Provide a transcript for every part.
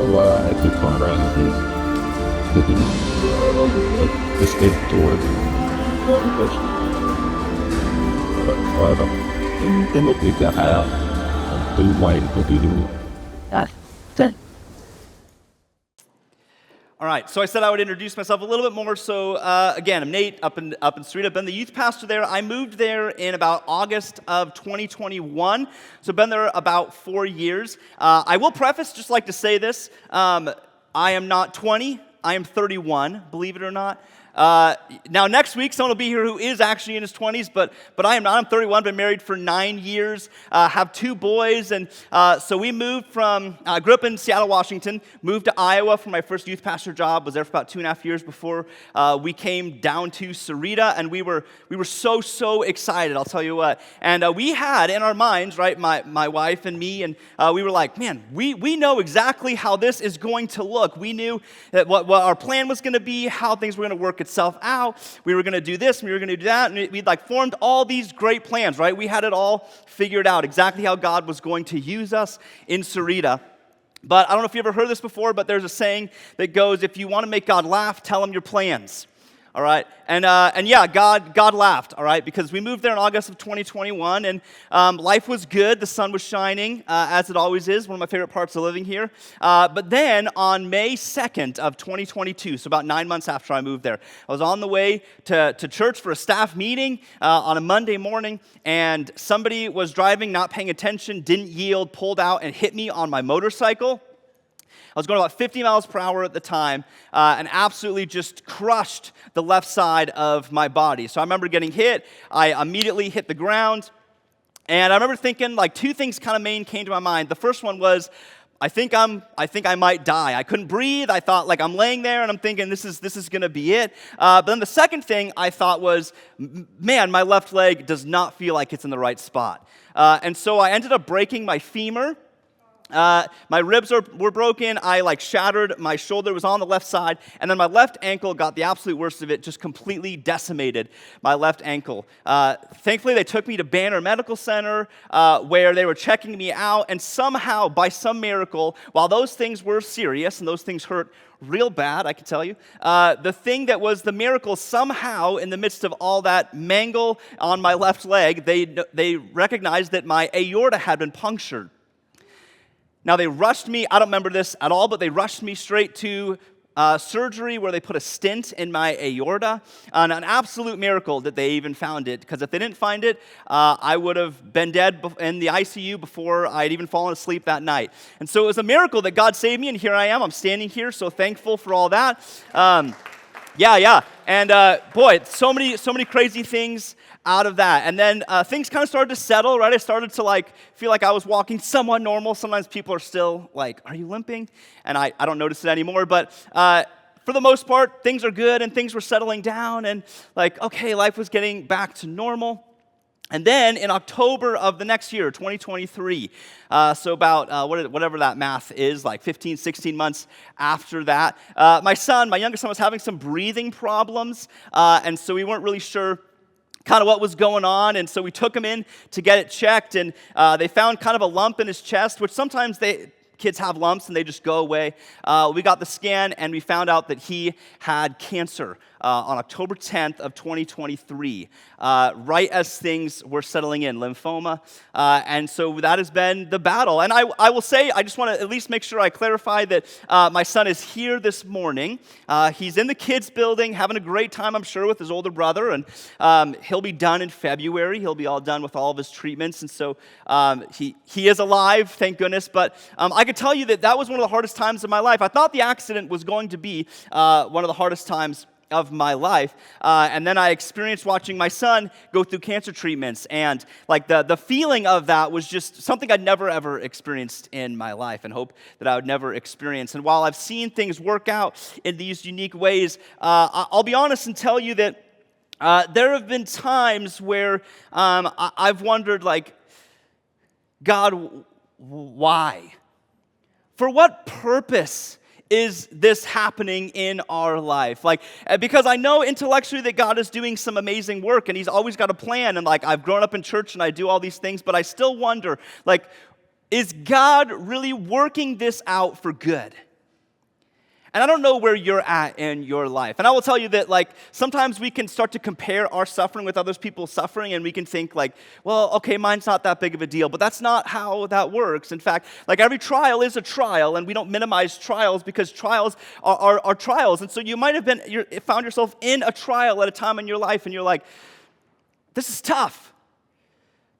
Di parang iscrittore para tinutulungan tulungan pagdidinig. All right, so I said I would introduce myself a little bit more. So again, I'm Nate up in Sarita. I've been the youth pastor there. I moved there in about August of 2021. So I've been there about 4 years. I will preface, just like to say this, I am not 20. I am 31, believe it or not. Now, next week, someone will be here who is actually in his 20s, but I am not. I'm 31, been married for 9 years, have 2 boys, and so we moved from, I grew up in Seattle, Washington, moved to Iowa for my first youth pastor job, was there for about 2.5 years before we came down to Sarita, and we were so excited, I'll tell you what. And we had in our minds, right, my wife and me, and we were like, man, we know exactly how this is going to look. We knew that what our plan was going to be, how things were going to work itself out. We were going to do this, and we were going to do that, and we'd like formed all these great plans, right? We had it all figured out, exactly how God was going to use us in Sarita. But I don't know if you ever heard this before, but there's a saying that goes, if you want to make God laugh, tell him your plans. All right, and yeah, God laughed, all right, because we moved there in August of 2021, and life was good, the sun was shining, as it always is, one of my favorite parts of living here, but then on May 2nd of 2022, so about 9 months after I moved there, I was on the way to church for a staff meeting on a Monday morning, and somebody was driving, not paying attention, didn't yield, pulled out, and hit me on my motorcycle. I was going about 50 miles per hour at the time and absolutely just crushed the left side of my body. So I remember getting hit. I immediately hit the ground. And I remember thinking, like, 2 things kind of came to my mind. The first one was, I think I might die. I couldn't breathe. I thought, like, I'm laying there and I'm thinking this is going to be it. But then the second thing I thought was, man, my left leg does not feel like it's in the right spot. And so I ended up breaking my femur. My ribs were broken. I shattered. My shoulder was on the left side. And then my left ankle got the absolute worst of it, just completely decimated my left ankle. Thankfully, they took me to Banner Medical Center where they were checking me out. And somehow, by some miracle, while those things were serious and those things hurt real bad, I can tell you, the thing that was the miracle, somehow, in the midst of all that mangle on my left leg, they recognized that my aorta had been punctured. Now, they rushed me, I don't remember this at all, but they rushed me straight to surgery where they put a stent in my aorta. An absolute miracle that they even found it, because if they didn't find it, I would have been dead in the ICU before I'd even fallen asleep that night. And so it was a miracle that God saved me, and here I am. I'm standing here, so thankful for all that. Yeah. And boy, so many crazy things out of that. And then things kind of started to settle, right? I started to feel like I was walking somewhat normal. Sometimes people are still like, are you limping? And I don't notice it anymore. But for the most part, things are good and things were settling down. And okay, life was getting back to normal. And then in October of the next year, 2023, so about whatever that math is, like 15, 16 months after that, my youngest son was having some breathing problems. And so we weren't really sure kind of what was going on, and so we took him in to get it checked, and they found kind of a lump in his chest, which sometimes kids have lumps and they just go away. We got the scan, and we found out that he had cancer on October 10th of 2023, right as things were settling in, lymphoma. And so that has been the battle. And I will say, I just want to at least make sure I clarify that my son is here this morning. He's in the kids building, having a great time, I'm sure, with his older brother. And he'll be done in February. He'll be all done with all of his treatments. And so he is alive, thank goodness. But I could tell you that was one of the hardest times of my life. I thought the accident was going to be one of the hardest times of my life, and then I experienced watching my son go through cancer treatments, and the feeling of that was just something I'd never ever experienced in my life, and hope that I would never experience. And while I've seen things work out in these unique ways, I'll be honest and tell you that there have been times where I've wondered, God, why? For what purpose is this happening in our life? Because I know intellectually that God is doing some amazing work, and he's always got a plan, and I've grown up in church and I do all these things, but I still wonder, is God really working this out for good? And I don't know where you're at in your life. And I will tell you that, like, sometimes we can start to compare our suffering with other people's suffering, and we can think, like, well, okay, mine's not that big of a deal. But that's not how that works. In fact, like, every trial is a trial, and we don't minimize trials because trials are trials. And so you might have found yourself in a trial at a time in your life, and you're like, this is tough.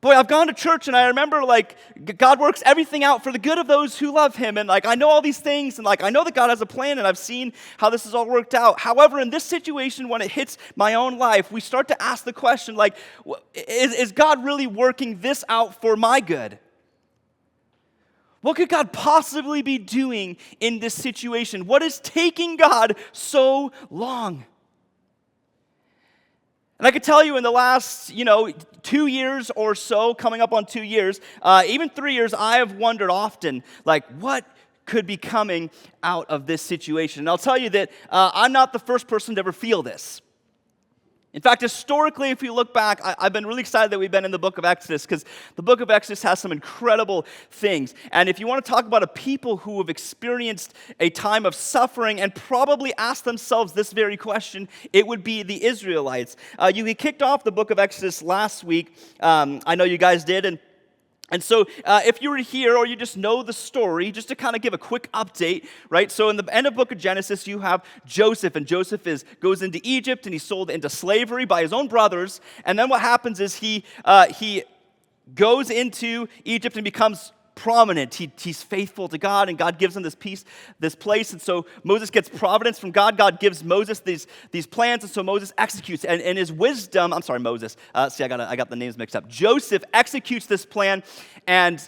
Boy, I've gone to church and I remember, like, God works everything out for the good of those who love him. And, like, I know all these things, and, like, I know that God has a plan, and I've seen how this has all worked out. However, in this situation, when it hits my own life, we start to ask the question, like, is God really working this out for my good? What could God possibly be doing in this situation? What is taking God so long? And I could tell you in the last, 2 years or so, coming up on 2 years, even 3 years, I have wondered often, like, what could be coming out of this situation? And I'll tell you that I'm not the first person to ever feel this. In fact, historically, if you look back, I've been really excited that we've been in the book of Exodus because the book of Exodus has some incredible things. And if you want to talk about a people who have experienced a time of suffering and probably asked themselves this very question, it would be the Israelites. We kicked off the book of Exodus last week. I know you guys did, and so if you were here or you just know the story, just to kind of give a quick update, right? So in the end of the book of Genesis, you have Joseph, and Joseph goes into Egypt, and he's sold into slavery by his own brothers. And then what happens is he goes into Egypt and becomes prominent. He's faithful to God, and God gives him this place. And so Moses gets providence from God. God gives Moses these plans, and so Moses executes. And in his wisdom, I got the names mixed up. Joseph executes this plan, and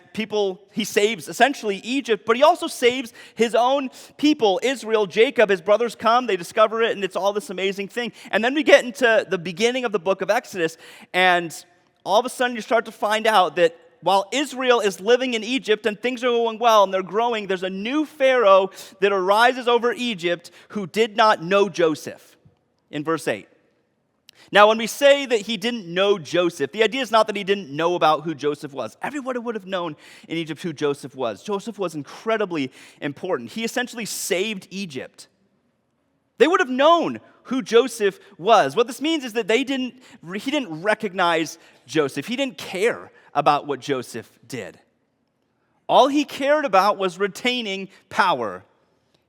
he saves essentially Egypt, but he also saves his own people, Israel. Jacob, his brothers come, they discover it, and it's all this amazing thing. And then we get into the beginning of the book of Exodus, and all of a sudden you start to find out that while Israel is living in Egypt and things are going well and they're growing, there's a new Pharaoh that arises over Egypt who did not know Joseph, in verse 8. Now, when we say that he didn't know Joseph, the idea is not that he didn't know about who Joseph was. Everybody would have known in Egypt who Joseph was. Joseph was incredibly important. He essentially saved Egypt. They would have known who Joseph was. What this means is that he didn't recognize Joseph. He didn't care about what Joseph did. All he cared about was retaining power.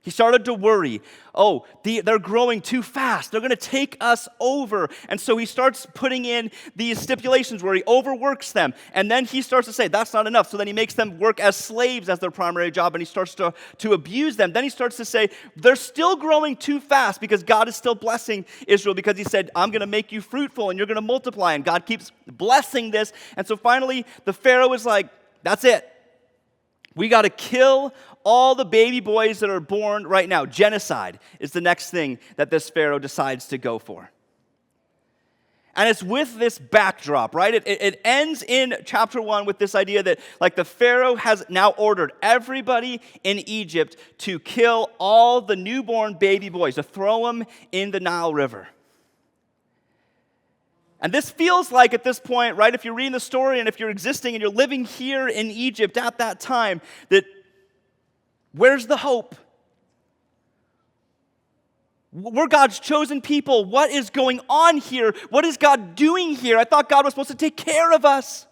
He started to worry. Oh, they're growing too fast. They're going to take us over. And so he starts putting in these stipulations where he overworks them. And then he starts to say, that's not enough. So then he makes them work as slaves as their primary job, and he starts to abuse them. Then he starts to say, they're still growing too fast because God is still blessing Israel because he said, I'm going to make you fruitful and you're going to multiply. And God keeps blessing this. And so finally, the Pharaoh is like, that's it. We got to kill all the baby boys that are born right now. Genocide is the next thing that this Pharaoh decides to go for. And it's with this backdrop, right? It ends in chapter 1 with this idea that, like, the Pharaoh has now ordered everybody in Egypt to kill all the newborn baby boys, to throw them in the Nile River. And this feels like, at this point, right, if you're reading the story and if you're existing and you're living here in Egypt at that time, that where's the hope? We're God's chosen people. What is going on here? What is God doing here? I thought God was supposed to take care of us.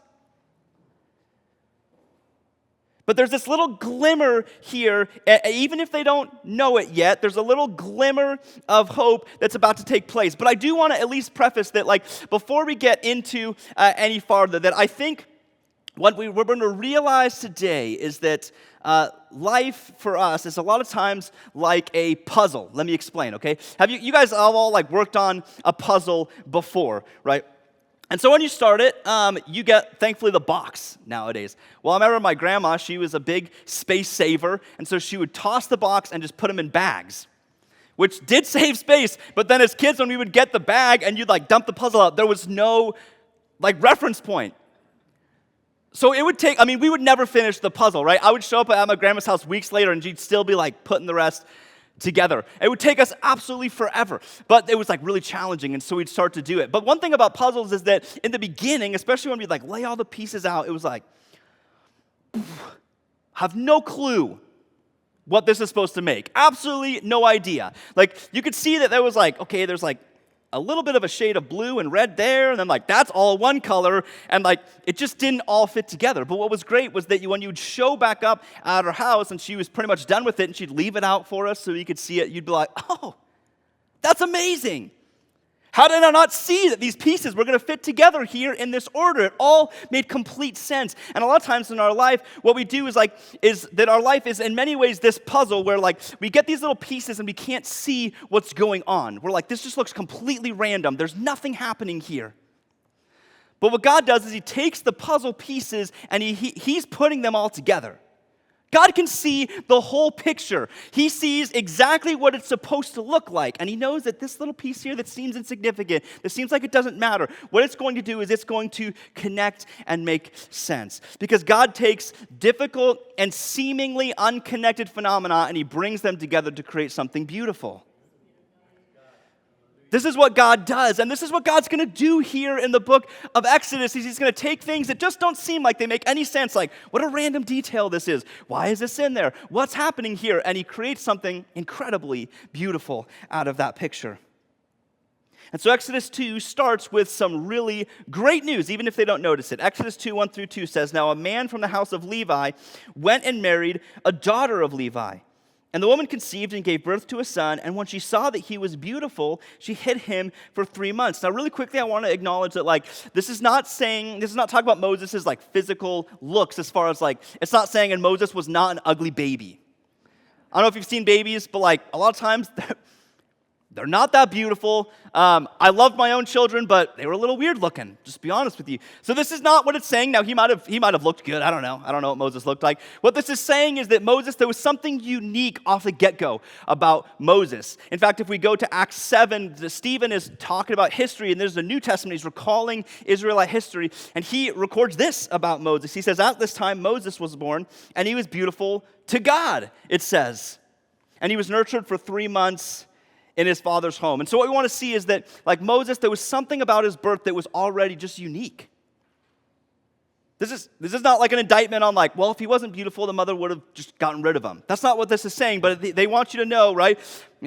But there's this little glimmer here, even if they don't know it yet, there's a little glimmer of hope that's about to take place. But I do want to at least preface that, like, before we get into any farther, that I think what we're going to realize today is that life for us is a lot of times like a puzzle. Let me explain, okay? Have you guys all like worked on a puzzle before, right? And so when you start it, you get, thankfully, the box nowadays. Well, I remember my grandma, she was a big space saver, and so she would toss the box and just put them in bags, which did save space. But then as kids, when we would get the bag and you'd like dump the puzzle out, there was no like reference point. So it would take, we would never finish the puzzle, right? I would show up at my grandma's house weeks later and she'd still be like putting the rest together. It would take us absolutely forever, but it was like really challenging, and so we'd start to do it. But one thing about puzzles is that in the beginning, especially when we'd like lay all the pieces out, it was like, have no clue what this is supposed to make. Absolutely no idea. Like, you could see that there was like, okay, there's like a little bit of a shade of blue and red there, and then like that's all one color, and like it just didn't all fit together. But what was great was that when you'd show back up at her house and she was pretty much done with it and she'd leave it out for us so you could see it, you'd be like, oh, that's amazing. How did I not see that these pieces were going to fit together here in this order? It all made complete sense. And a lot of times in our life, what we do is that our life is in many ways this puzzle where like we get these little pieces and we can't see what's going on. We're like, this just looks completely random. There's nothing happening here. But what God does is he takes the puzzle pieces and he's putting them all together. God can see the whole picture. He sees exactly what it's supposed to look like. And he knows that this little piece here that seems insignificant, that seems like it doesn't matter, what it's going to do is it's going to connect and make sense. Because God takes difficult and seemingly unconnected phenomena and he brings them together to create something beautiful. This is what God does, and this is what God's going to do here in the book of Exodus. He's going to take things that just don't seem like they make any sense, like what a random detail this is. Why is this in there? What's happening here? And he creates something incredibly beautiful out of that picture. And so Exodus 2 starts with some really great news, even if they don't notice it. Exodus 2, 1 through 2 says, "Now a man from the house of Levi went and married a daughter of Levi. And the woman conceived and gave birth to a son, and when she saw that he was beautiful, she hid him for 3 months." Now, really quickly, I want to acknowledge that, like, this is not talking about Moses' like physical looks as far as like, it's not saying and Moses was not an ugly baby. I don't know if you've seen babies, but like a lot of times they're not that beautiful. I loved my own children, but they were a little weird looking, just to be honest with you. So this is not what it's saying. Now, he might have looked good. I don't know what Moses looked like. What this is saying is that there was something unique off the get-go about Moses. In fact, if we go to Acts 7, Stephen is talking about history, and there's the New Testament. He's recalling Israelite history, and he records this about Moses. He says, "At this time, Moses was born, and he was beautiful to God," it says. "And he was nurtured for 3 months in his father's home." And so what we want to see is that, like Moses, there was something about his birth that was already just unique. This is not like an indictment on like, well, if he wasn't beautiful, the mother would have just gotten rid of him. That's not what this is saying, but they want you to know, right?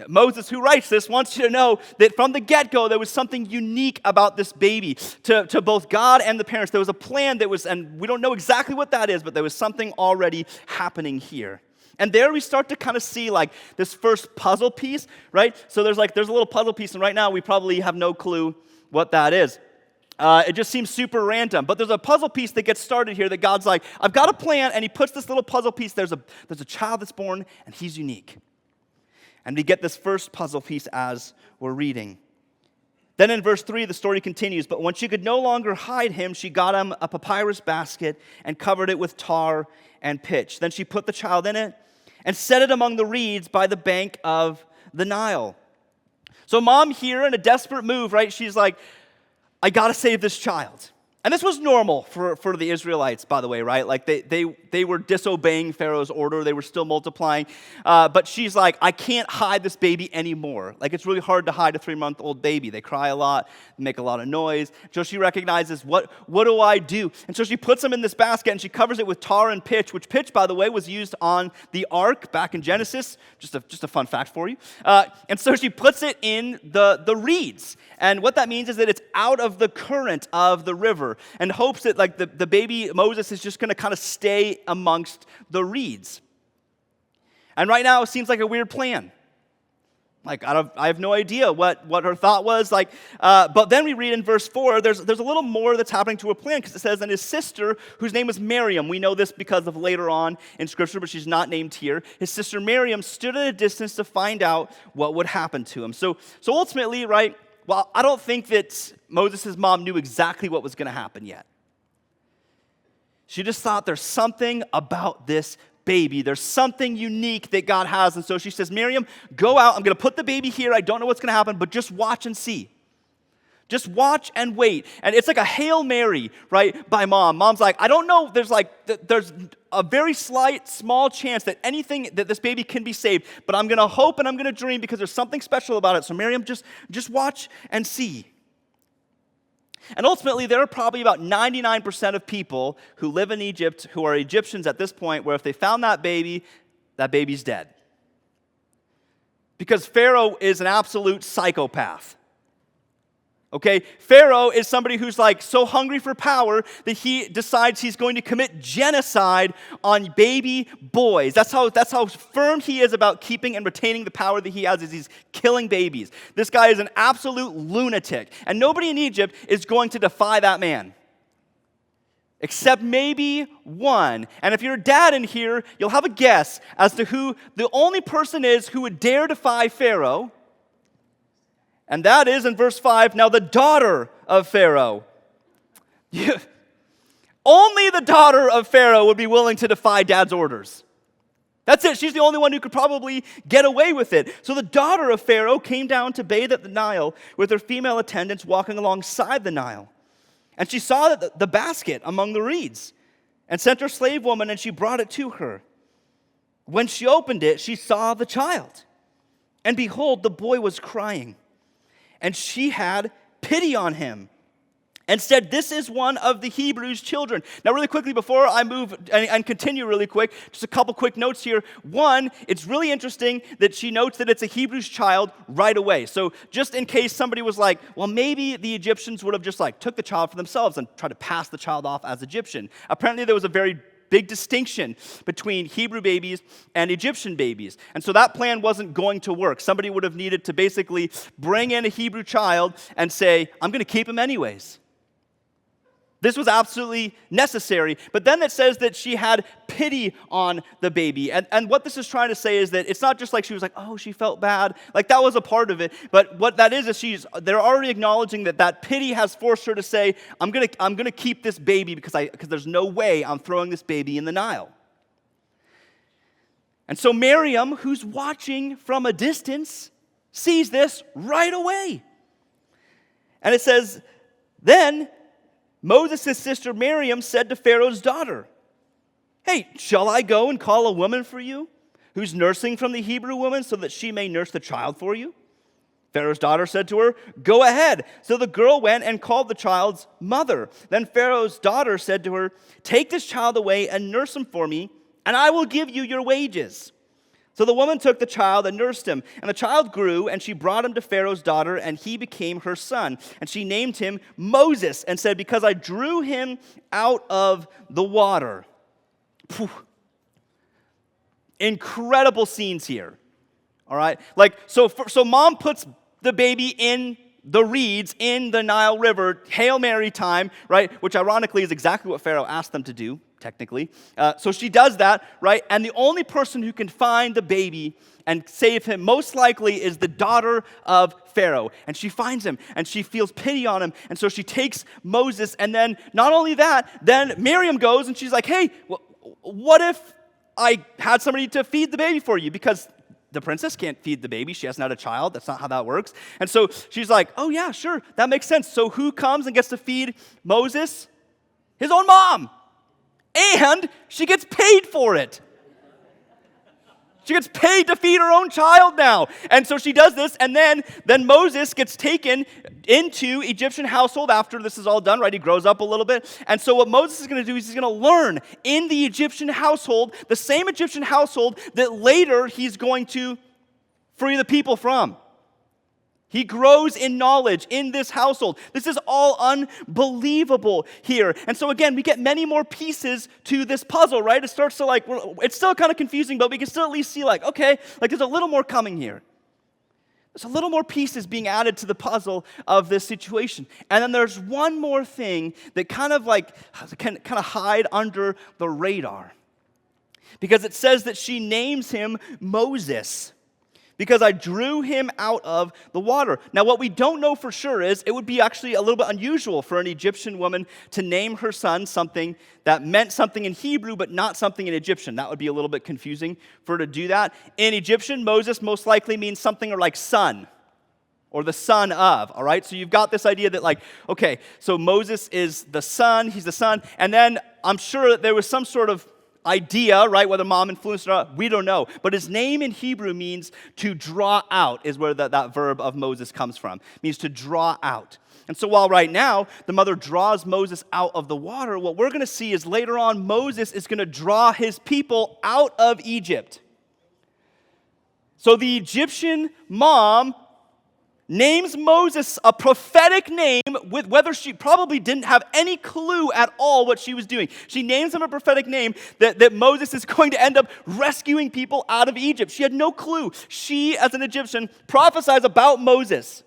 Moses, who writes this, wants you to know that from the get-go, there was something unique about this baby to both God and the parents. There was a plan that was, and we don't know exactly what that is, but there was something already happening here. And there we start to kind of see like this first puzzle piece, right? So there's a little puzzle piece, and right now we probably have no clue what that is. It just seems super random. But there's a puzzle piece that gets started here that God's like, I've got a plan, and he puts this little puzzle piece. There's a child that's born, and he's unique. And we get this first puzzle piece as we're reading. Then in verse 3, the story continues. "But when she could no longer hide him, she got him a papyrus basket and covered it with tar and pitch. Then she put the child in it and set it among the reeds by the bank of the Nile." So mom here in a desperate move, right? She's like, I got to save this child. And this was normal for the Israelites, by the way, right? Like they were disobeying Pharaoh's order. They were still multiplying. But she's like, I can't hide this baby anymore. Like, it's really hard to hide a 3-month-old baby. They cry a lot, they make a lot of noise. So she recognizes, what do I do? And so she puts him in this basket and she covers it with tar and pitch, which pitch, by the way, was used on the ark back in Genesis. Just a fun fact for you. And so she puts it in the reeds. And what that means is that it's out of the current of the river, and hopes that like the baby Moses is just going to kind of stay amongst the reeds. And right now it seems like a weird plan. Like, I have no idea what her thought was. Like, but then we read in verse 4, there's a little more that's happening to her plan, because it says, "And his sister, whose name was Miriam," we know this because of later on in Scripture, but she's not named here. His sister Miriam stood at a distance to find out what would happen to him. So ultimately, right, well, I don't think that Moses' mom knew exactly what was going to happen yet. She just thought there's something about this baby. There's something unique that God has. And so she says, "Miriam, go out. I'm going to put the baby here. I don't know what's going to happen, but just watch and see. Just watch and wait." And it's like a Hail Mary, right, by mom. Mom's like, I don't know. There's a very slight, small chance that this baby can be saved, but I'm going to hope and I'm going to dream because there's something special about it. So Miriam, just watch and see. And ultimately, there are probably about 99% of people who live in Egypt who are Egyptians at this point, where if they found that baby, that baby's dead. Because Pharaoh is an absolute psychopath. Okay, Pharaoh is somebody who's like so hungry for power that he decides he's going to commit genocide on baby boys. That's how firm he is about keeping and retaining the power that he has, is he's killing babies. This guy is an absolute lunatic, and nobody in Egypt is going to defy that man. Except maybe one. And if you're a dad in here, you'll have a guess as to who the only person is who would dare defy Pharaoh. And that is in verse 5, now the daughter of Pharaoh. Only the daughter of Pharaoh would be willing to defy dad's orders. That's it. She's the only one who could probably get away with it. So the daughter of Pharaoh came down to bathe at the Nile with her female attendants walking alongside the Nile. And she saw the basket among the reeds and sent her slave woman, and she brought it to her. When she opened it, she saw the child. And behold, the boy was crying. And she had pity on him and said, this is one of the Hebrews' children. Now, really quickly, before I move and continue really quick, just a couple quick notes here. One, it's really interesting that she notes that it's a Hebrews child right away. So just in case somebody was like, well, maybe the Egyptians would have just like took the child for themselves and tried to pass the child off as Egyptian. Apparently, there was a very big distinction between Hebrew babies and Egyptian babies. And so that plan wasn't going to work. Somebody would have needed to basically bring in a Hebrew child and say, I'm going to keep him anyways. This was absolutely necessary. But then it says that she had pity on the baby. And what this is trying to say is that it's not just like she was like, oh, she felt bad. Like that was a part of it. But what that is they're already acknowledging that pity has forced her to say, I'm gonna keep this baby because there's no way I'm throwing this baby in the Nile. And so Miriam, who's watching from a distance, sees this right away. And it says, then Moses' sister Miriam said to Pharaoh's daughter, hey, shall I go and call a woman for you who's nursing from the Hebrew woman so that she may nurse the child for you? Pharaoh's daughter said to her, go ahead. So the girl went and called the child's mother. Then Pharaoh's daughter said to her, take this child away and nurse him for me, and I will give you your wages. So the woman took the child and nursed him, and the child grew, and she brought him to Pharaoh's daughter, and he became her son. And she named him Moses, and said, because I drew him out of the water. Phew. Incredible scenes here, all right? Like, so mom puts the baby in the reeds in the Nile River, Hail Mary time, right? Which ironically is exactly what Pharaoh asked them to do, technically. So she does that, right? And the only person who can find the baby and save him most likely is the daughter of Pharaoh. And she finds him, and she feels pity on him. And so she takes Moses, and then not only that, then Miriam goes, and she's like, hey, what if I had somebody to feed the baby for you? Because the princess can't feed the baby. She hasn't had a child. That's not how that works. And so she's like, oh yeah, sure, that makes sense. So who comes and gets to feed Moses? His own mom. And she gets paid for it. She gets paid to feed her own child now. And so she does this, and then Moses gets taken into Egyptian household after this is all done, right? He grows up a little bit. And so what Moses is going to do is he's going to learn in the Egyptian household, the same Egyptian household that later he's going to free the people from. He grows in knowledge in this household. This is all unbelievable here. And so again, we get many more pieces to this puzzle, right? It starts to it's still kind of confusing, but we can still at least see okay, there's a little more coming here. There's a little more pieces being added to the puzzle of this situation. And then there's one more thing that kind of can hide under the radar. Because it says that she names him Moses, because I drew him out of the water. Now, what we don't know for sure is it would be actually a little bit unusual for an Egyptian woman to name her son something that meant something in Hebrew but not something in Egyptian. That would be a little bit confusing for her to do that. In Egyptian, Moses most likely means something like son or the son of, all right? So you've got this idea that okay, so Moses is the son, he's the son, and then I'm sure that there was some sort of idea, right? Whether mom influenced or not, we don't know. But his name in Hebrew means to draw out, is where that verb of Moses comes from. It means to draw out. And so while right now the mother draws Moses out of the water, what we're going to see is later on Moses is going to draw his people out of Egypt. So the Egyptian mom names Moses a prophetic name with whether she probably didn't have any clue at all what she was doing. She names him a prophetic name that Moses is going to end up rescuing people out of Egypt. She had no clue. She, as an Egyptian, prophesies about Moses.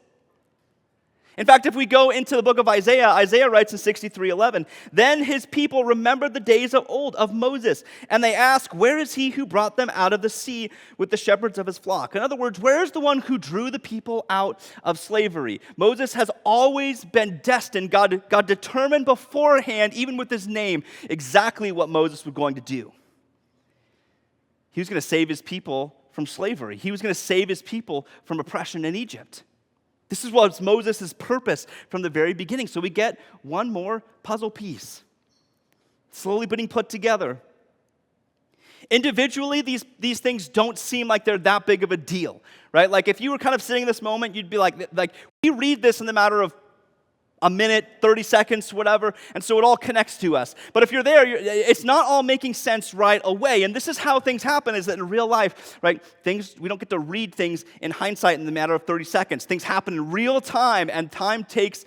In fact, if we go into the book of Isaiah, Isaiah writes in 63:11, "Then his people remembered the days of old of Moses, and they ask, where is he who brought them out of the sea with the shepherds of his flock?" In other words, where is the one who drew the people out of slavery? Moses has always been destined. God determined beforehand, even with his name, exactly what Moses was going to do. He was going to save his people from slavery. He was going to save his people from oppression in Egypt. This is what Moses' purpose from the very beginning. So we get one more puzzle piece, slowly being put together. Individually, these things don't seem like they're that big of a deal, right? Like if you were kind of sitting in this moment, you'd be like we read this in the matter of a minute, 30 seconds, whatever, and so it all connects to us. But if you're there, it's not all making sense right away. And this is how things happen, is that in real life, right, we don't get to read things in hindsight in the matter of 30 seconds. Things happen in real time, and time takes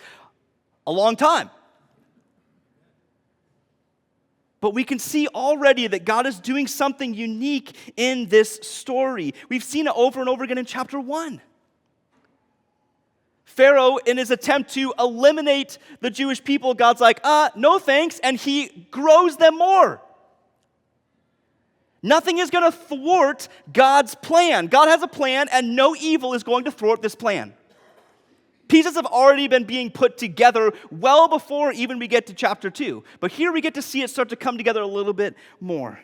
a long time. But we can see already that God is doing something unique in this story. We've seen it over and over again in chapter 1. Pharaoh, in his attempt to eliminate the Jewish people, God's like, no thanks, and he grows them more. Nothing is going to thwart God's plan. God has a plan, and no evil is going to thwart this plan. Pieces have already been being put together well before even we get to chapter 2. But here we get to see it start to come together a little bit more.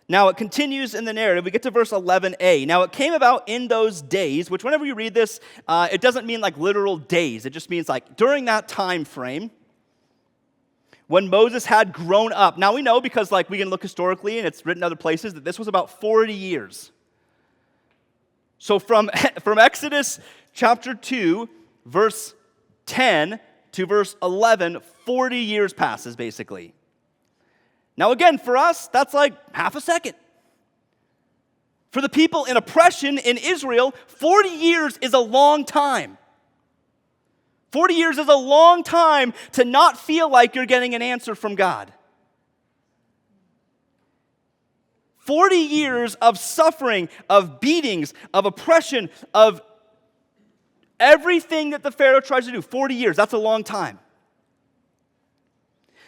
Now, it continues in the narrative. We get to verse 11a. Now, it came about in those days, which whenever you read this, it doesn't mean like literal days. It just means like during that time frame when Moses had grown up. Now, we know because like we can look historically, and it's written other places, that this was about 40 years. So from Exodus chapter 2, verse 10 to verse 11, 40 years passes basically. Now again, for us, that's like half a second. For the people in oppression in Israel, 40 years is a long time. 40 years is a long time to not feel like you're getting an answer from God. 40 years of suffering, of beatings, of oppression, of everything that the Pharaoh tries to do. 40 years, that's a long time.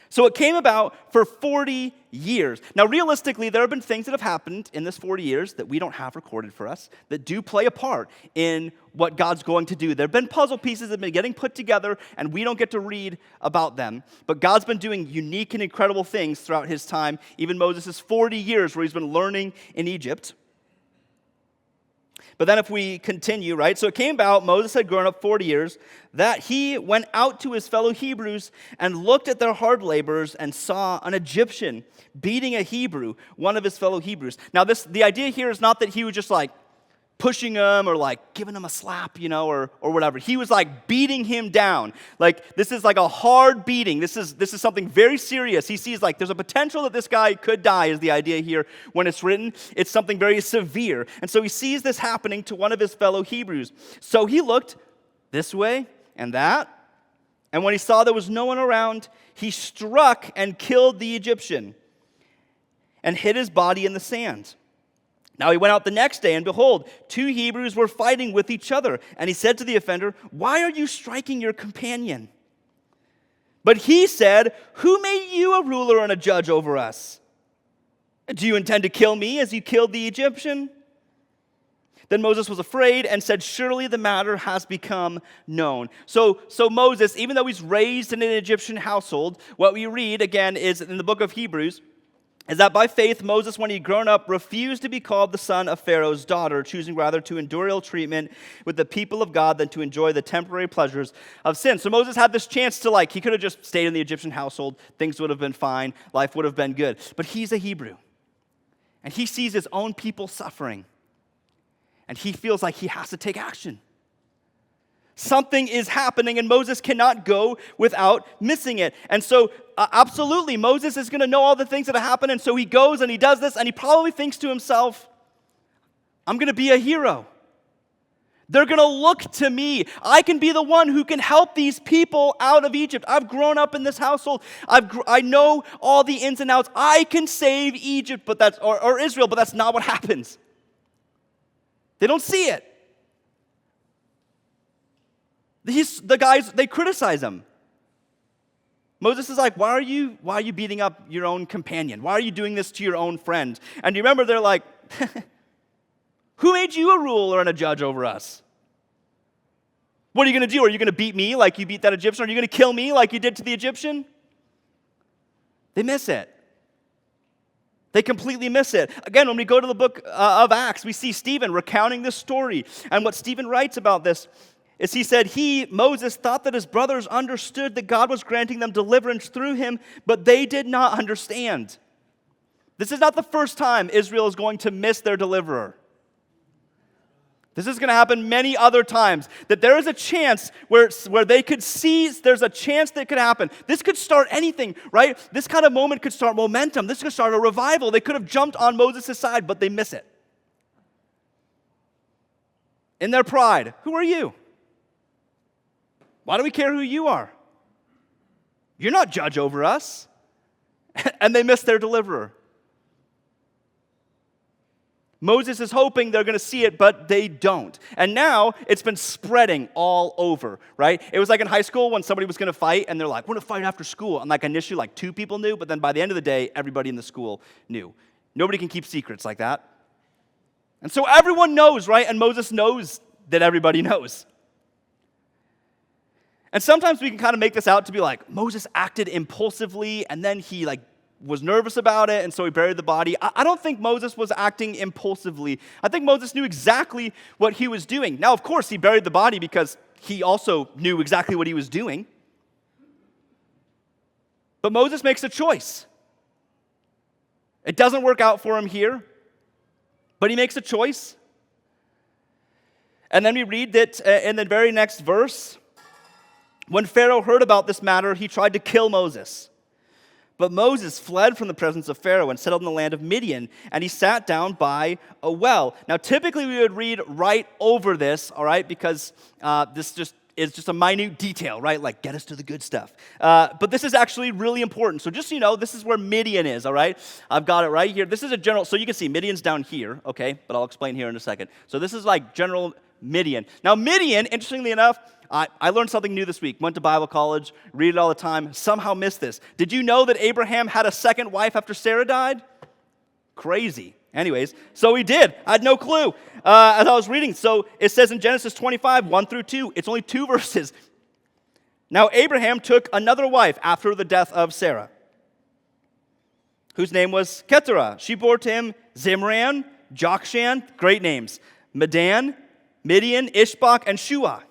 So it came about for 40 years. Now, realistically, there have been things that have happened in this 40 years that we don't have recorded for us that do play a part in what God's going to do. There have been puzzle pieces that have been getting put together, and we don't get to read about them. But God's been doing unique and incredible things throughout his time, even Moses' 40 years where he's been learning in Egypt. But then if we continue, right? So it came about, Moses had grown up 40 years, that he went out to his fellow Hebrews and looked at their hard labors and saw an Egyptian beating a Hebrew, one of his fellow Hebrews. Now the idea here is not that he was just like pushing him or like giving him a slap, or whatever. He was like beating him down. Like this is like a hard beating. This is something very serious. He sees like there's a potential that this guy could die is the idea here when it's written. It's something very severe. And so he sees this happening to one of his fellow Hebrews. So he looked this way and that. And when he saw there was no one around, he struck and killed the Egyptian and hid his body in the sand. Now he went out the next day, and behold, 2 Hebrews were fighting with each other. And he said to the offender, "Why are you striking your companion?" But he said, "Who made you a ruler and a judge over us? Do you intend to kill me as you killed the Egyptian?" Then Moses was afraid and said, "Surely the matter has become known." So Moses, even though he's raised in an Egyptian household, what we read, again, is in the book of Hebrews, is that by faith, Moses, when he'd grown up, refused to be called the son of Pharaoh's daughter, choosing rather to endure ill treatment with the people of God than to enjoy the temporary pleasures of sin. So Moses had this chance to he could have just stayed in the Egyptian household. Things would have been fine. Life would have been good. But he's a Hebrew. And he sees his own people suffering. And he feels like he has to take action. Something is happening, and Moses cannot go without missing it. And so, absolutely, Moses is going to know all the things that have happened, and so he goes and he does this, and he probably thinks to himself, I'm going to be a hero. They're going to look to me. I can be the one who can help these people out of Egypt. I've grown up in this household. I know all the ins and outs. I can save Egypt, or Israel, but that's not what happens. They don't see it. The guys, they criticize him. Moses is like, why are you beating up your own companion? Why are you doing this to your own friend? And you remember, they're like, who made you a ruler and a judge over us? What are you going to do? Are you going to beat me like you beat that Egyptian? Are you going to kill me like you did to the Egyptian? They miss it. They completely miss it. Again, when we go to the book of Acts, we see Stephen recounting this story. And what Stephen writes about this is he said, Moses, thought that his brothers understood that God was granting them deliverance through him, but they did not understand. This is not the first time Israel is going to miss their deliverer. This is going to happen many other times, that there is a chance where they could see, there's a chance that could happen. This could start anything, right? This kind of moment could start momentum. This could start a revival. They could have jumped on Moses' side, but they miss it. In their pride, who are you? Why do we care who you are? You're not judge over us. And they miss their deliverer. Moses is hoping they're going to see it, but they don't. And now it's been spreading all over, right? It was like in high school when somebody was going to fight, and they're like, we're going to fight after school. And like initially, like 2 people knew, but then by the end of the day, everybody in the school knew. Nobody can keep secrets like that. And so everyone knows, right? And Moses knows that everybody knows. And sometimes we can kind of make this out to be like, Moses acted impulsively, and then he was nervous about it, and so he buried the body. I don't think Moses was acting impulsively. I think Moses knew exactly what he was doing. Now, of course, he buried the body because he also knew exactly what he was doing. But Moses makes a choice. It doesn't work out for him here, but he makes a choice. And then we read that in the very next verse, when Pharaoh heard about this matter, he tried to kill Moses. But Moses fled from the presence of Pharaoh and settled in the land of Midian, and he sat down by a well. Now, typically we would read right over this, all right, because this is just a minute detail, right? Like, get us to the good stuff. But this is actually really important. So just so you know, this is where Midian is, all right? I've got it right here. This is a general, so you can see Midian's down here, okay? But I'll explain here in a second. So this is like general Midian. Now, Midian, interestingly enough, I learned something new this week. Went to Bible college, read it all the time, somehow missed this. Did you know that Abraham had a second wife after Sarah died? Crazy. Anyways, so he did. I had no clue as I was reading. So it says in Genesis 25, 1 through 2, it's only 2 verses. Now Abraham took another wife after the death of Sarah, whose name was Keturah. She bore to him Zimran, Jokshan, great names, Medan, Midian, Ishbak, and Shua.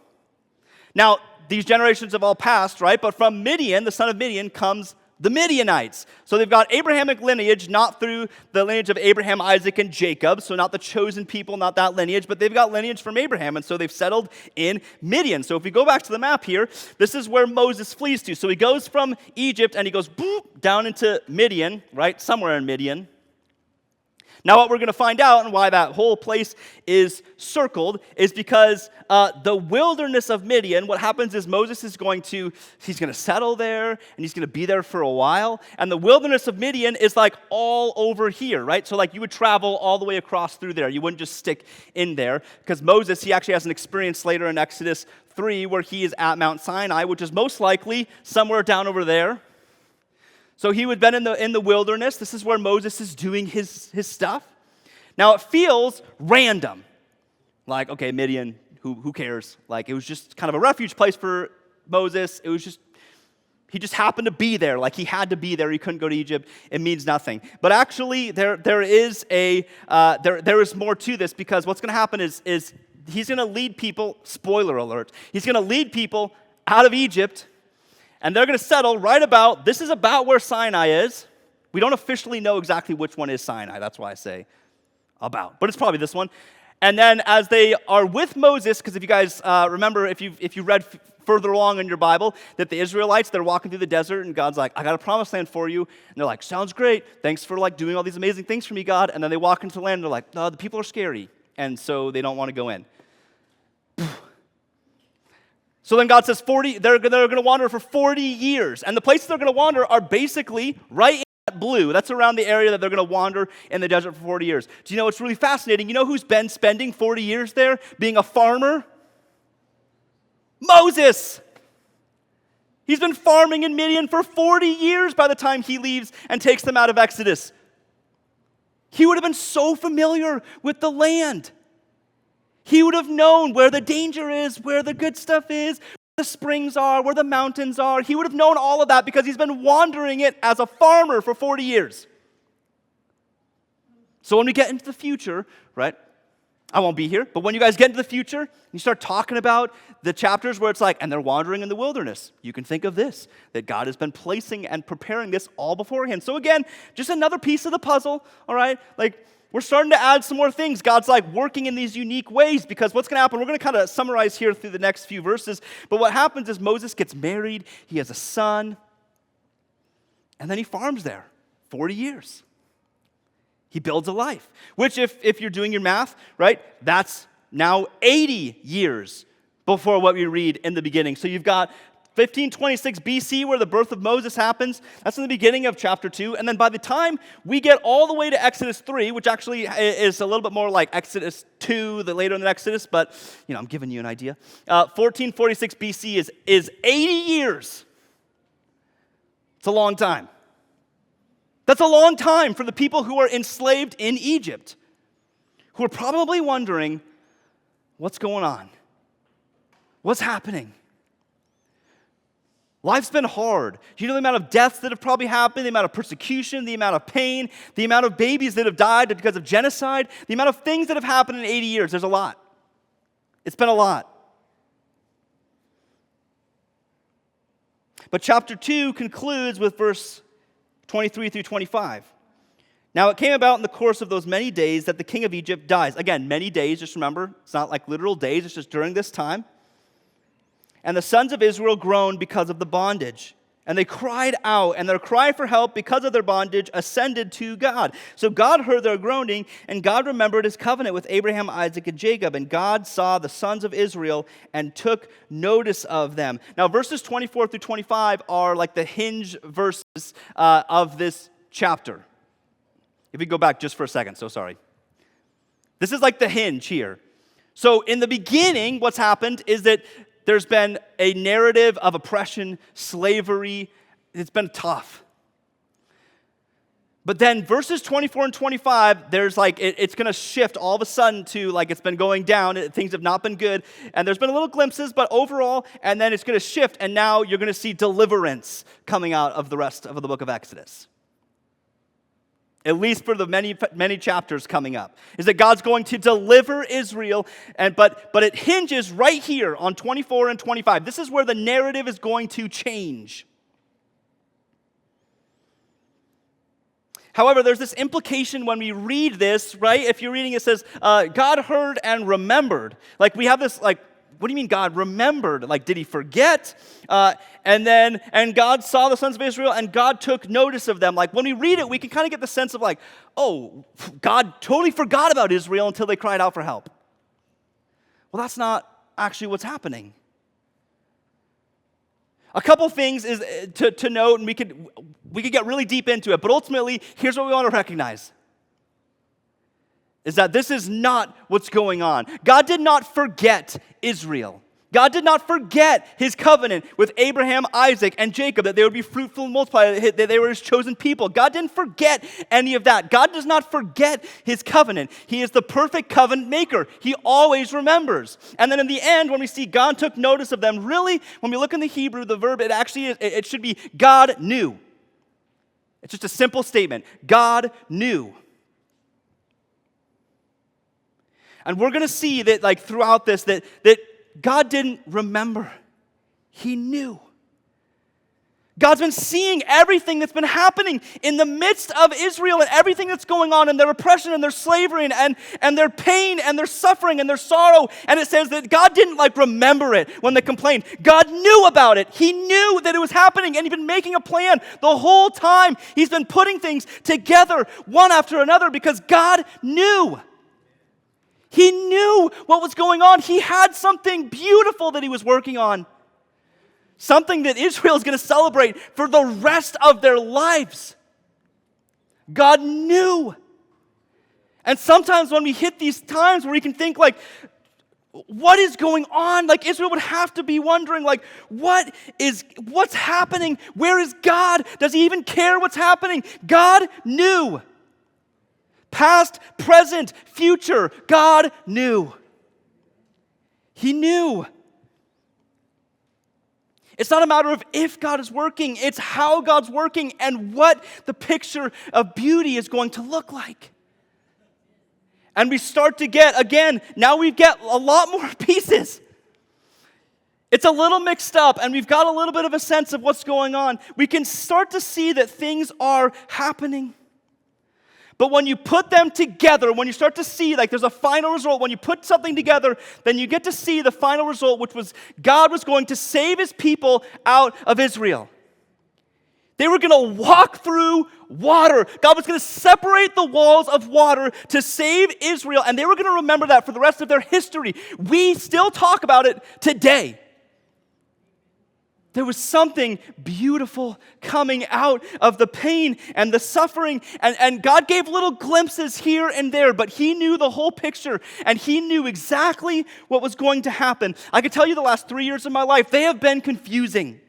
Now, these generations have all passed, right? But from Midian, the son of Midian, comes the Midianites. So they've got Abrahamic lineage, not through the lineage of Abraham, Isaac, and Jacob, so not the chosen people, not that lineage, but they've got lineage from Abraham, and so they've settled in Midian. So if we go back to the map here, this is where Moses flees to. So he goes from Egypt, and he goes boop, down into Midian, right? Somewhere in Midian. Now, what we're going to find out and why that whole place is circled is because the wilderness of Midian, what happens is Moses is he's going to settle there, and he's going to be there for a while. And the wilderness of Midian is like all over here, right? So like you would travel all the way across through there. You wouldn't just stick in there because Moses, he actually has an experience later in Exodus 3 where he is at Mount Sinai, which is most likely somewhere down over there. So he would have been in the wilderness. This is where Moses is doing his stuff. Now, it feels random. Like, okay, Midian, who cares? Like, it was just kind of a refuge place for Moses. He just happened to be there. Like, he had to be there. He couldn't go to Egypt. It means nothing. But actually, there is more to this because what's going to happen is he's going to lead people, spoiler alert, he's going to lead people out of Egypt. And they're going to settle this is about where Sinai is. We don't officially know exactly which one is Sinai. That's why I say about. But it's probably this one. And then as they are with Moses, because if you guys remember, if you read further along in your Bible, that the Israelites, they're walking through the desert, and God's like, I got a promised land for you. And they're like, sounds great. Thanks for like doing all these amazing things for me, God. And then they walk into the land, and they're like, no, the people are scary. And so they don't want to go in. So then God says they're going to wander for 40 years. And the places they're going to wander are basically right in that blue. That's around the area that they're going to wander in the desert for 40 years. Do you know what's really fascinating? You know who's been spending 40 years there being a farmer? Moses. He's been farming in Midian for 40 years by the time he leaves and takes them out of Exodus. He would have been so familiar with the land. He would have known where the danger is, where the good stuff is, where the springs are, where the mountains are. He would have known all of that because he's been wandering it as a farmer for 40 years. So when we get into the future, right, I won't be here, but when you guys get into the future, you start talking about the chapters where it's like, and they're wandering in the wilderness. You can think of this, that God has been placing and preparing this all beforehand. So again, just another piece of the puzzle, all right? Like, we're starting to add some more things. God's like working in these unique ways because what's going to happen, we're going to kind of summarize here through the next few verses, but what happens is Moses gets married, he has a son, and then he farms there 40 years. He builds a life, which if you're doing your math, right, that's now 80 years before what we read in the beginning. So you've got 1526 BC, where the birth of Moses happens. That's in the beginning of chapter 2. And then by the time we get all the way to Exodus 3, which actually is a little bit more like Exodus 2, the later in the Exodus, but, you know, I'm giving you an idea. 1446 BC is 80 years. It's a long time. That's a long time for the people who are enslaved in Egypt, who are probably wondering, what's going on? What's happening? Life's been hard. You know the amount of deaths that have probably happened, the amount of persecution, the amount of pain, the amount of babies that have died because of genocide, the amount of things that have happened in 80 years. There's a lot. It's been a lot. But chapter 2 concludes with verse 23 through 25. Now it came about in the course of those many days that the king of Egypt dies. Again, many days, just remember, it's not like literal days, it's just during this time. And the sons of Israel groaned because of the bondage. And they cried out, and their cry for help because of their bondage ascended to God. So God heard their groaning, and God remembered his covenant with Abraham, Isaac, and Jacob. And God saw the sons of Israel and took notice of them. Now, verses 24 through 25 are like the hinge verses of this chapter. If we go back just for a second, so sorry. This is like the hinge here. So in the beginning, what's happened is that there's been a narrative of oppression, slavery. It's been tough. But then verses 24 and 25, there's like, it's going to shift all of a sudden to like it's been going down. Things have not been good. And there's been little glimpses, but overall, and then it's going to shift. And now you're going to see deliverance coming out of the rest of the book of Exodus. At least for the many chapters coming up, is that God's going to deliver Israel, but it hinges right here on 24 and 25. This is where the narrative is going to change. However, there's this implication when we read this, right? If you're reading, it says, God heard and remembered. Like we have this, like, what do you mean God remembered? Like, did he forget? And God saw the sons of Israel, and God took notice of them. Like, when we read it, we can kind of get the sense of like, oh, God totally forgot about Israel until they cried out for help. Well, that's not actually what's happening. A couple things is to note, and we could get really deep into it, but ultimately, here's what we want to recognize. Is that this is not what's going on. God did not forget Israel. God did not forget his covenant with Abraham, Isaac, and Jacob, that they would be fruitful and multiply, that they were his chosen people. God didn't forget any of that. God does not forget his covenant. He is the perfect covenant maker. He always remembers. And then in the end, when we see God took notice of them, really, when we look in the Hebrew, the verb, it should be God knew. It's just a simple statement. God knew. And we're going to see that like throughout this, that God didn't remember. He knew. God's been seeing everything that's been happening in the midst of Israel and everything that's going on and their oppression and their slavery and their pain and their suffering and their sorrow. And it says that God didn't remember it when they complained. God knew about it. He knew that it was happening, and he'd been making a plan the whole time. He's been putting things together one after another because God knew. He knew what was going on. He had something beautiful that he was working on. Something that Israel is going to celebrate for the rest of their lives. God knew. And sometimes when we hit these times where we can think what is going on? Israel would have to be wondering, what's happening? Where is God? Does he even care what's happening? God knew. Past, present, future, God knew. He knew. It's not a matter of if God is working, it's how God's working and what the picture of beauty is going to look like. And we start to get, again, now we get a lot more pieces. It's a little mixed up, and we've got a little bit of a sense of what's going on. We can start to see that things are happening. But when you put them together, when you start to see there's a final result, when you put something together, then you get to see the final result, which was God was going to save his people out of Israel. They were going to walk through water. God was going to separate the walls of water to save Israel, and they were going to remember that for the rest of their history. We still talk about it today. There was something beautiful coming out of the pain and the suffering, and God gave little glimpses here and there, but he knew the whole picture, and he knew exactly what was going to happen. I can tell you the last 3 years of my life, they have been confusing.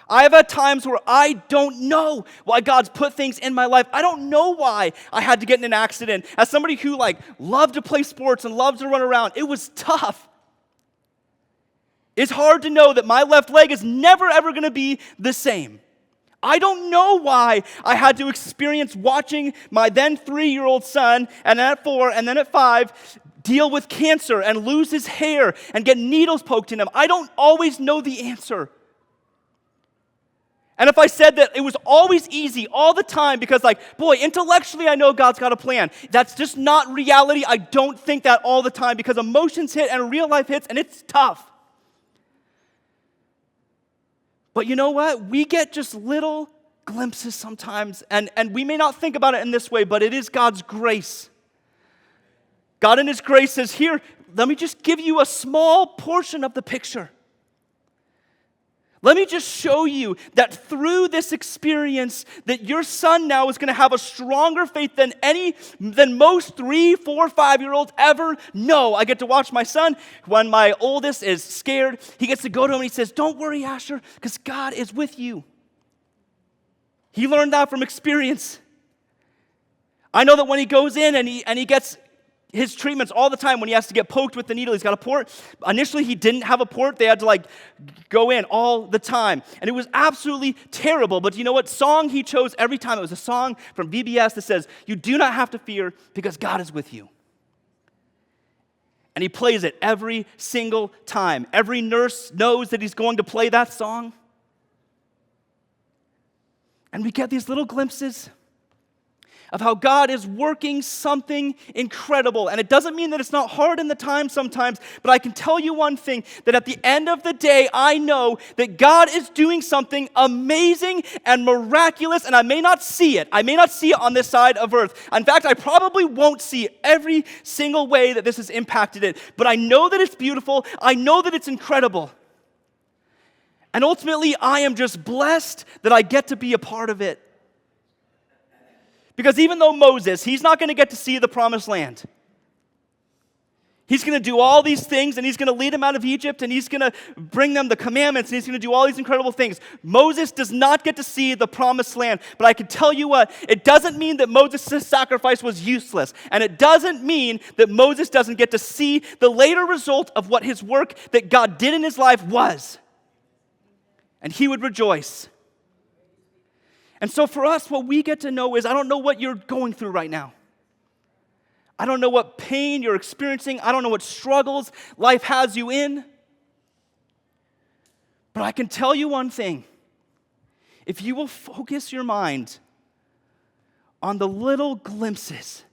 I have had times where I don't know why God's put things in my life. I don't know why I had to get in an accident. As somebody who loved to play sports and loved to run around, it was tough. It's hard to know that my left leg is never, ever going to be the same. I don't know why I had to experience watching my then 3-year-old son, and then at 4, and then at 5, deal with cancer and lose his hair and get needles poked in him. I don't always know the answer. And if I said that it was always easy all the time because intellectually I know God's got a plan. That's just not reality. I don't think that all the time because emotions hit and real life hits and it's tough. But you know what? We get just little glimpses sometimes, and we may not think about it in this way, but it is God's grace. God in his grace says, here, let me just give you a small portion of the picture. Let me just show you that through this experience that your son now is going to have a stronger faith than most 3, 4, 5-year-olds ever know. I get to watch my son when my oldest is scared. He gets to go to him and he says, "Don't worry, Asher, because God is with you." He learned that from experience. I know that when he goes in and he gets his treatments all the time when he has to get poked with the needle. He's got a port. Initially, he didn't have a port. They had to go in all the time. And it was absolutely terrible. But you know what song he chose every time? It was a song from VBS that says, "You do not have to fear because God is with you." And he plays it every single time. Every nurse knows that he's going to play that song. And we get these little glimpses of how God is working something incredible. And it doesn't mean that it's not hard in the time sometimes, but I can tell you one thing, that at the end of the day, I know that God is doing something amazing and miraculous, and I may not see it. I may not see it on this side of earth. In fact, I probably won't see every single way that this has impacted it, but I know that it's beautiful. I know that it's incredible. And ultimately, I am just blessed that I get to be a part of it. Because even though Moses, he's not going to get to see the promised land. He's going to do all these things, and he's going to lead them out of Egypt, and he's going to bring them the commandments, and he's going to do all these incredible things. Moses does not get to see the promised land. But I can tell you what, it doesn't mean that Moses' sacrifice was useless. And it doesn't mean that Moses doesn't get to see the later result of what his work that God did in his life was. And he would rejoice. And so for us, what we get to know is, I don't know what you're going through right now. I don't know what pain you're experiencing. I don't know what struggles life has you in. But I can tell you one thing. If you will focus your mind on the little glimpses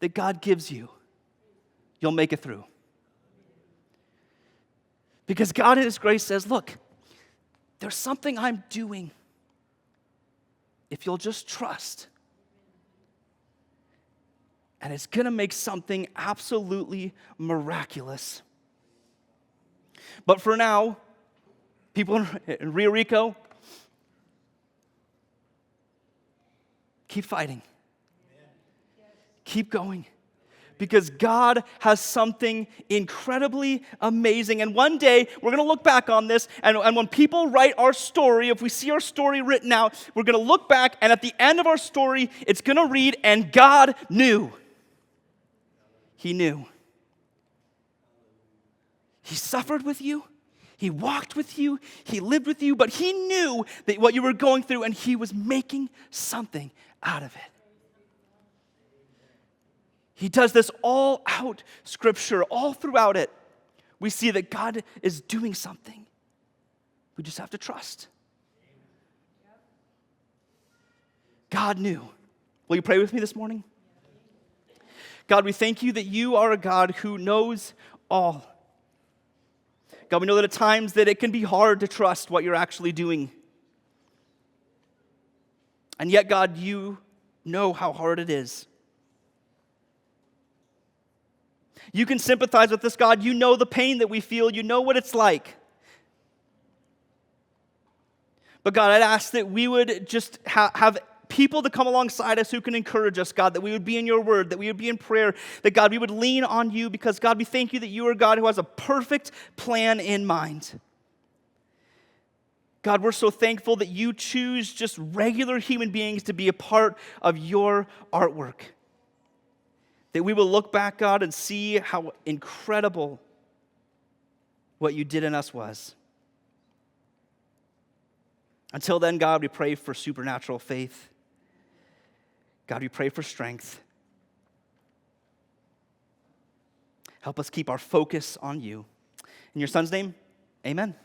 that God gives you, you'll make it through. Because God in His grace says, look, there's something I'm doing. If you'll just trust. And it's going to make something absolutely miraculous. But for now, people in Rico, keep fighting. Keep going. Because God has something incredibly amazing. And one day, we're going to look back on this, and when people write our story, if we see our story written out, we're going to look back, and at the end of our story, it's going to read, and God knew. He knew. He suffered with you. He walked with you. He lived with you. But He knew that what you were going through, and He was making something out of it. He does this all out Scripture, all throughout it. We see that God is doing something. We just have to trust. God knew. Will you pray with me this morning? God, we thank you that you are a God who knows all. God, we know that at times that it can be hard to trust what you're actually doing. And yet, God, you know how hard it is. You can sympathize with this, God. You know the pain that we feel. You know what it's like. But God, I'd ask that we would just have people to come alongside us who can encourage us, God, that we would be in your word, that we would be in prayer, that, God, we would lean on you because, God, we thank you that you are God who has a perfect plan in mind. God, we're so thankful that you choose just regular human beings to be a part of your artwork. That we will look back, God, and see how incredible what you did in us was. Until then, God, we pray for supernatural faith. God, we pray for strength. Help us keep our focus on you. In your Son's name, amen.